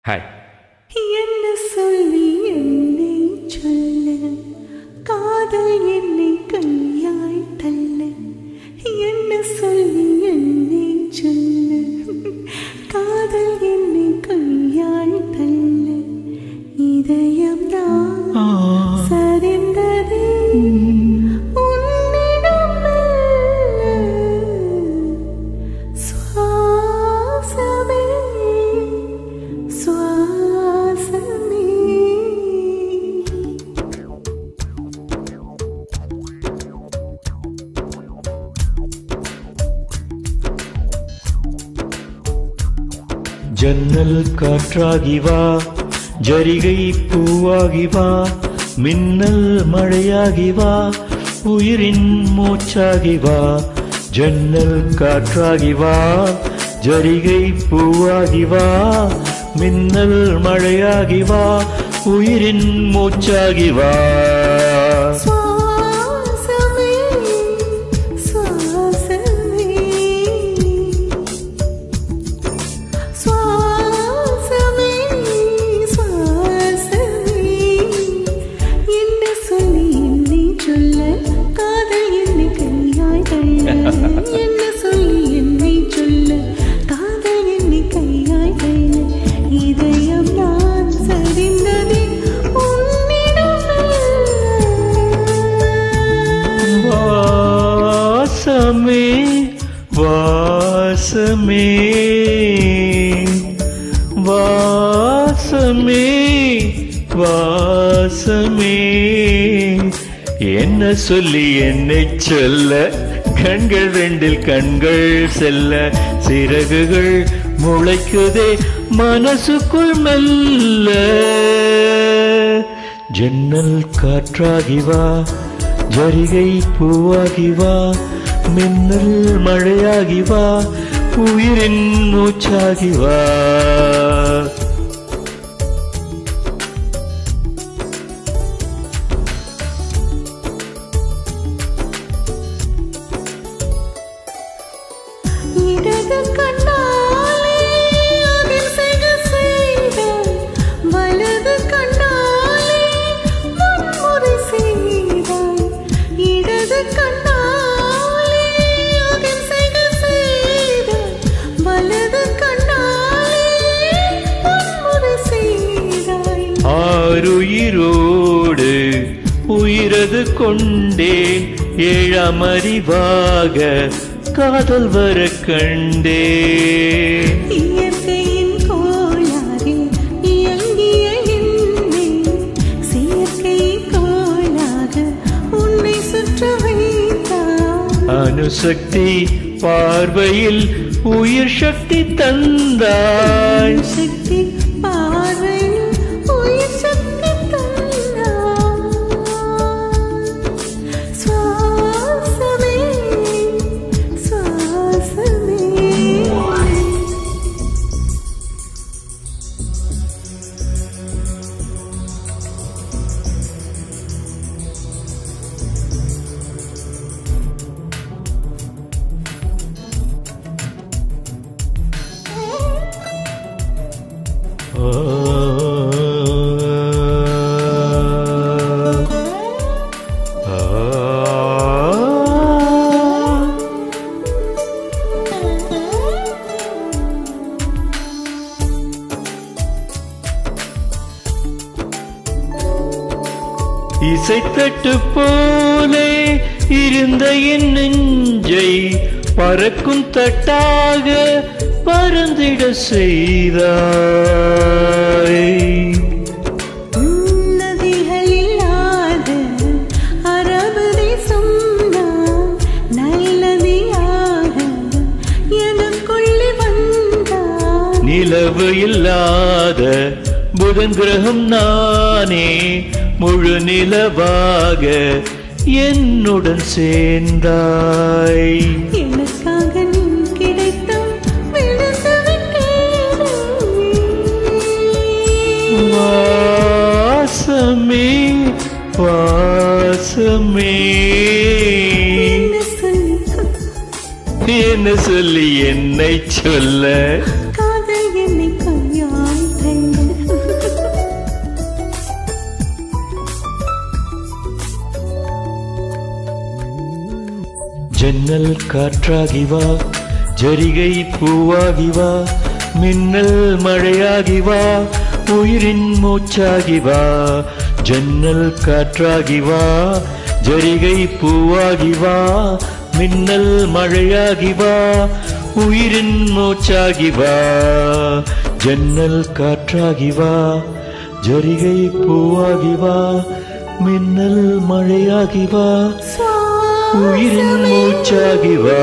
Hi. என்ன சொல்லி என்னை சொல்ல, காதல் என்னை கையாய் தள்ள. என்ன சொல்லி என்னை சொல்ல, காதல் என்னை கையாய் தள்ள. இதயம் தான் சரிந்ததே உன்னிடம் மெல்ல. சுவாசமே சுவாசமே. ஜன்னல் காற்றாகி வா, ஜரிகை பூவாகி வா, மின்னல் மழையாகி வா, உயிரின் மூச்சாகி வா. ஜன்னல் காற்றாகி வா, ஜரிகை பூவாகி வா, மின்னல் மழையாகி வா, உயிரின் மூச்சாகி வா. சுவாசமே சுவாசமே சுவாசமே சுவாசமே. என்ன சொல்லி என்னை சொல்ல, காதல் என்னை கையாய் தள்ள. என்ன சொல்லி என்னை சொல்ல, காதல் என்னை கையாய் தள்ள. இதயம் நான் சரிந்ததே உன்னிடம் மெல்ல. வாசமே வாசமே வாசமே வாசமே. என்ன சொல்லி என்னை சொல்ல, கண்கள் ரெண்டில் கண்கள் செல்ல, சிறகுகள் முளைக்குதே மனசுக்குள் மெல்ல. ஜன்னல் காற்றாகி வா, ஜரிகை பூவாகி வா, மின்னல் மழையாகி வா, உயிரின் மூச்சாகி வா. இடது கண்ணாலே அதில் செய்க செய்தாய், வலது கண்ணாலே முன்முறை செய்தாய். இடது கண்ணாலே அதில் செய்க செய்தாய், வலது கண்ணாலே முன்முறை செய்தாய். ஆருயிரோடு உயிரது கொண்டேன், ஏழாம் அறிவாக காதல் வர கண்டேன். இயற்கையின் கோளாறில் இயங்கிய என்னை, செயற்கை கோளாக உன்னை சுற்ற வைத்தாய். அணுசக்தி பார்வையில் உயிர் சக்தி தந்தாய். சக்தி பார்வையில் உயிர் சக்தி தந்தாய். சுவாசமே சுவாசமே. இசைத்தட்டு போலே இருந்த என் நெஞ்சை பறக்கும் தட்டாக பறந்திட செய்தாய். நதிகள் இல்லாத அரபு தேசம் நான், நல்லதியாக எனக்குள்ளே வந்தாய். நிலவு இல்லாத புதன் கிரகம் நானே, முழு நிலவாக என்னுடன் சேர்ந்தாய். எனக்காக நீ கிடைத்தாய், விழுந்து விட்டேனே. வாசமே வாசமே. என்ன சொல்லி என்னை சொல்ல, காதல் என்னை கையாய் தள்ள. ஜன்னல் காற்றாகி வா ஜரிகை பூவாகி வா மின்னல் மழையாகி வா உயிரின் மூச்சாகி வா ஜன்னல் காற்றாகி வா ஜரிகை பூவாகி வா மின்னல் மழையாகி வா உயிரின் மூச்சாகி வா ஜன்னல் காற்றாகி வா ஜரிகை பூவாகி வா மின்னல் மழையாகி வா உயிரின் மூச்சாகி வா